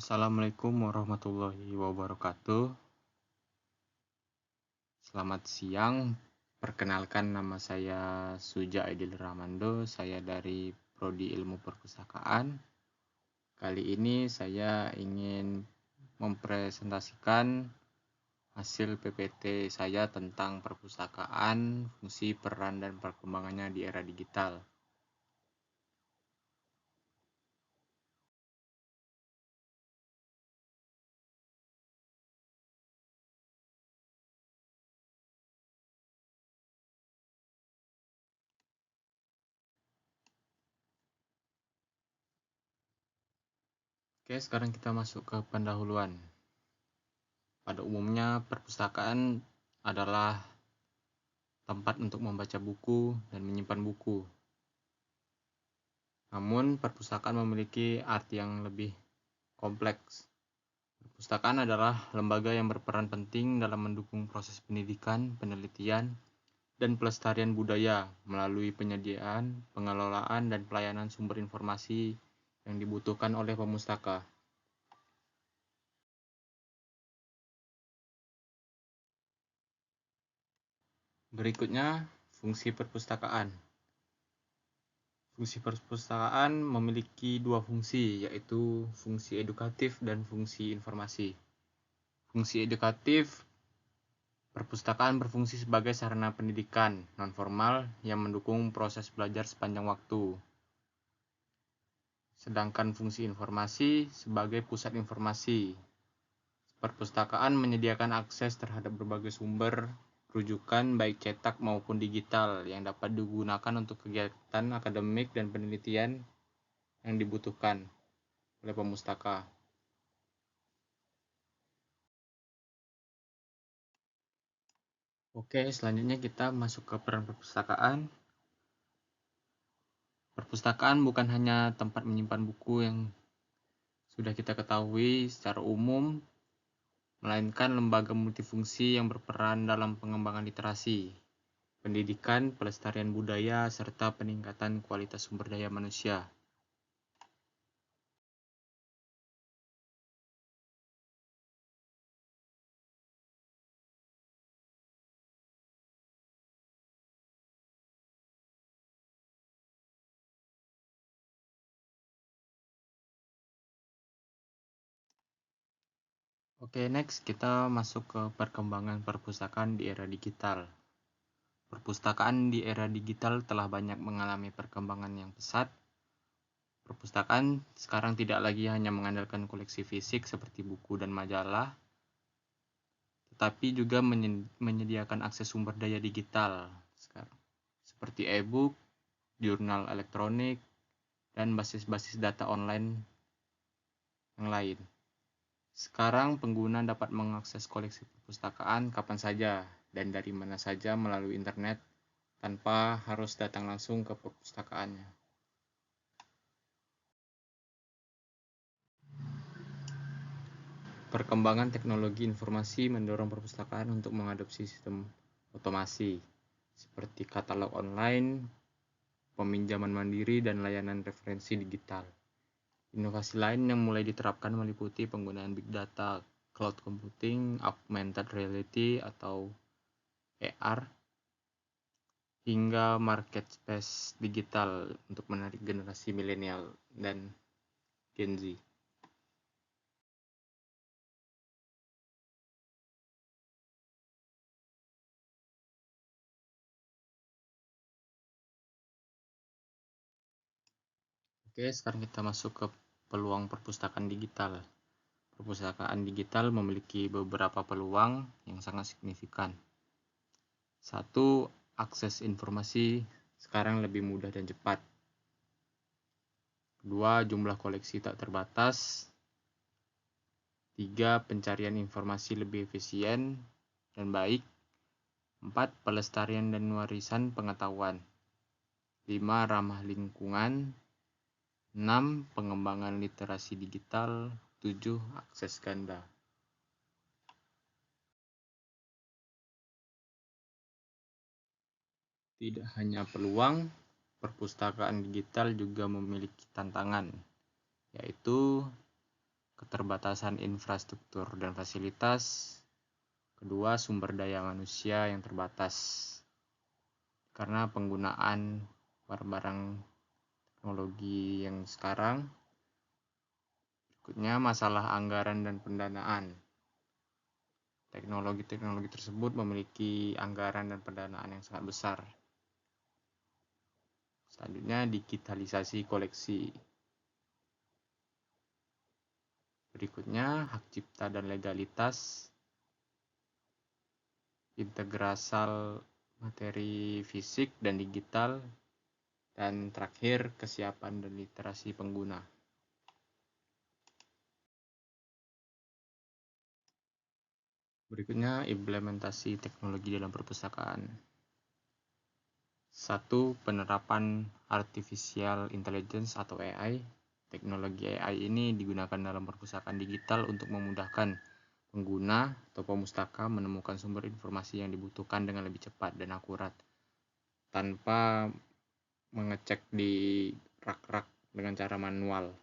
Assalamualaikum warahmatullahi wabarakatuh. Selamat siang. Perkenalkan, nama saya Suja Aidil Rahmando. Saya dari Prodi Ilmu Perpustakaan. Kali ini saya ingin mempresentasikan hasil PPT saya tentang perpustakaan, fungsi, peran, dan perkembangannya di era digital. Oke, sekarang kita masuk ke pendahuluan. Pada umumnya, perpustakaan adalah tempat untuk membaca buku dan menyimpan buku. Namun, perpustakaan memiliki arti yang lebih kompleks. Perpustakaan adalah lembaga yang berperan penting dalam mendukung proses pendidikan, penelitian, dan pelestarian budaya melalui penyediaan, pengelolaan, dan pelayanan sumber informasi yang dibutuhkan oleh pemustaka. Berikutnya, fungsi perpustakaan. Fungsi perpustakaan memiliki dua fungsi, yaitu fungsi edukatif dan fungsi informasi. Fungsi edukatif, perpustakaan berfungsi sebagai sarana pendidikan non-formal yang mendukung proses belajar sepanjang waktu. Sedangkan fungsi informasi sebagai pusat informasi. Perpustakaan menyediakan akses terhadap berbagai sumber rujukan baik cetak maupun digital yang dapat digunakan untuk kegiatan akademik dan penelitian yang dibutuhkan oleh pemustaka. Oke, selanjutnya kita masuk ke peran perpustakaan. Perpustakaan bukan hanya tempat menyimpan buku yang sudah kita ketahui secara umum, melainkan lembaga multifungsi yang berperan dalam pengembangan literasi, pendidikan, pelestarian budaya, serta peningkatan kualitas sumber daya manusia. Oke, next kita masuk ke perkembangan perpustakaan di era digital. Perpustakaan di era digital telah banyak mengalami perkembangan yang pesat. Perpustakaan sekarang tidak lagi hanya mengandalkan koleksi fisik seperti buku dan majalah, tetapi juga menyediakan akses sumber daya digital sekarang, seperti e-book, jurnal elektronik, dan basis-basis data online yang lain. Sekarang pengguna dapat mengakses koleksi perpustakaan kapan saja dan dari mana saja melalui internet tanpa harus datang langsung ke perpustakaannya. Perkembangan teknologi informasi mendorong perpustakaan untuk mengadopsi sistem otomasi seperti katalog online, peminjaman mandiri, dan layanan referensi digital. Inovasi lain yang mulai diterapkan meliputi penggunaan big data, cloud computing, augmented reality atau AR, hingga marketplace digital untuk menarik generasi milenial dan Gen Z. Oke, sekarang kita masuk ke peluang perpustakaan digital. Perpustakaan digital memiliki beberapa peluang yang sangat signifikan. Satu, akses informasi sekarang lebih mudah dan cepat. Kedua, jumlah koleksi tak terbatas. Tiga, pencarian informasi lebih efisien dan baik. Empat, pelestarian dan warisan pengetahuan. Lima, ramah lingkungan. 6. Pengembangan literasi digital. 7. Akses ganda. Tidak hanya peluang, perpustakaan digital juga memiliki tantangan, yaitu keterbatasan infrastruktur dan fasilitas. Kedua, sumber daya manusia yang terbatas karena penggunaan barang-barang teknologi yang sekarang. Berikutnya, masalah anggaran dan pendanaan. Teknologi-teknologi tersebut memiliki anggaran dan pendanaan yang sangat besar. Selanjutnya, digitalisasi koleksi. Berikutnya, hak cipta dan legalitas. Integrasal materi fisik dan digital. Dan terakhir, kesiapan dan literasi pengguna. Berikutnya, implementasi teknologi dalam perpustakaan. 1. Penerapan Artificial Intelligence atau AI. Teknologi AI ini digunakan dalam perpustakaan digital untuk memudahkan pengguna atau pemustaka menemukan sumber informasi yang dibutuhkan dengan lebih cepat dan akurat, tanpa mengecek di rak-rak dengan cara manual.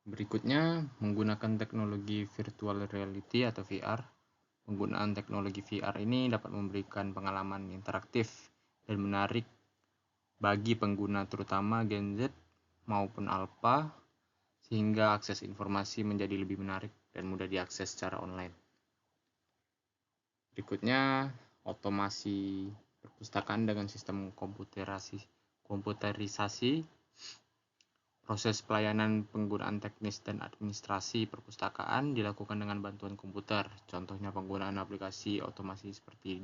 Berikutnya, menggunakan teknologi virtual reality atau VR. Penggunaan teknologi VR ini dapat memberikan pengalaman interaktif dan menarik bagi pengguna terutama Gen Z maupun Alpha, sehingga akses informasi menjadi lebih menarik dan mudah diakses secara online. Berikutnya, otomasi perpustakaan dengan sistem komputerisasi. Proses pelayanan penggunaan teknis dan administrasi perpustakaan dilakukan dengan bantuan komputer. Contohnya penggunaan aplikasi otomasi seperti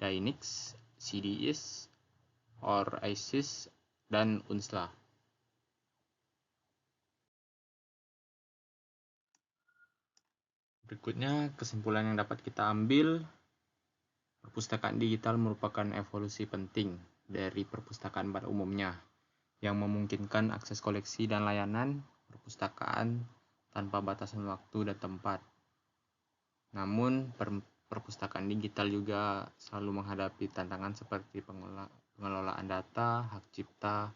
Dynix, CDIS, ORISIS, dan UNSLA. Berikutnya, kesimpulan yang dapat kita ambil, perpustakaan digital merupakan evolusi penting dari perpustakaan pada umumnya, yang memungkinkan akses koleksi dan layanan perpustakaan tanpa batasan waktu dan tempat. Namun, perpustakaan digital juga selalu menghadapi tantangan seperti pengelolaan data, hak cipta,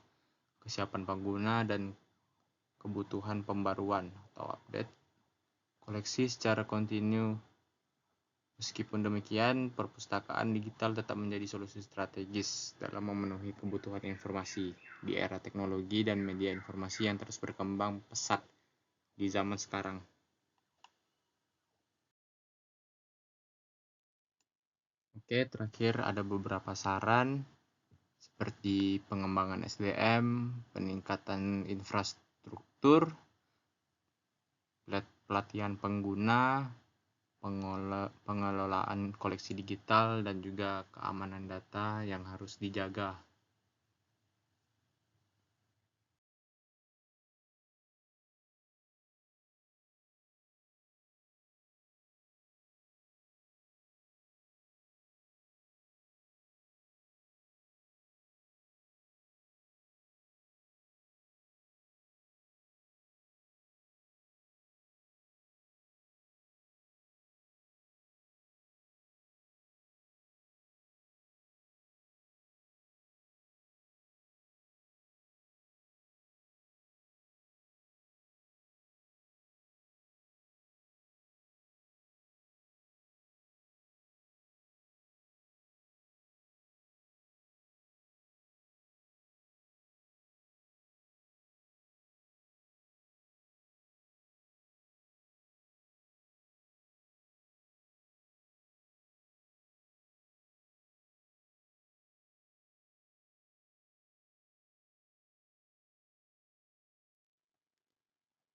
kesiapan pengguna, dan kebutuhan pembaruan atau update koleksi secara kontinu. Meskipun demikian, perpustakaan digital tetap menjadi solusi strategis dalam memenuhi kebutuhan informasi di era teknologi dan media informasi yang terus berkembang pesat di zaman sekarang. Oke, terakhir ada beberapa saran seperti pengembangan SDM, peningkatan infrastruktur, pelatihan pengguna, pengelolaan koleksi digital, dan juga keamanan data yang harus dijaga.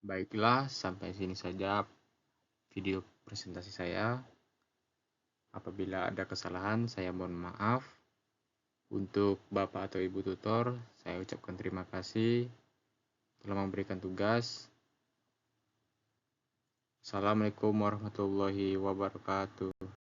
Baiklah, sampai sini saja video presentasi saya. Apabila ada kesalahan, saya mohon maaf. Untuk Bapak atau Ibu tutor, saya ucapkan terima kasih telah memberikan tugas. Assalamualaikum warahmatullahi wabarakatuh.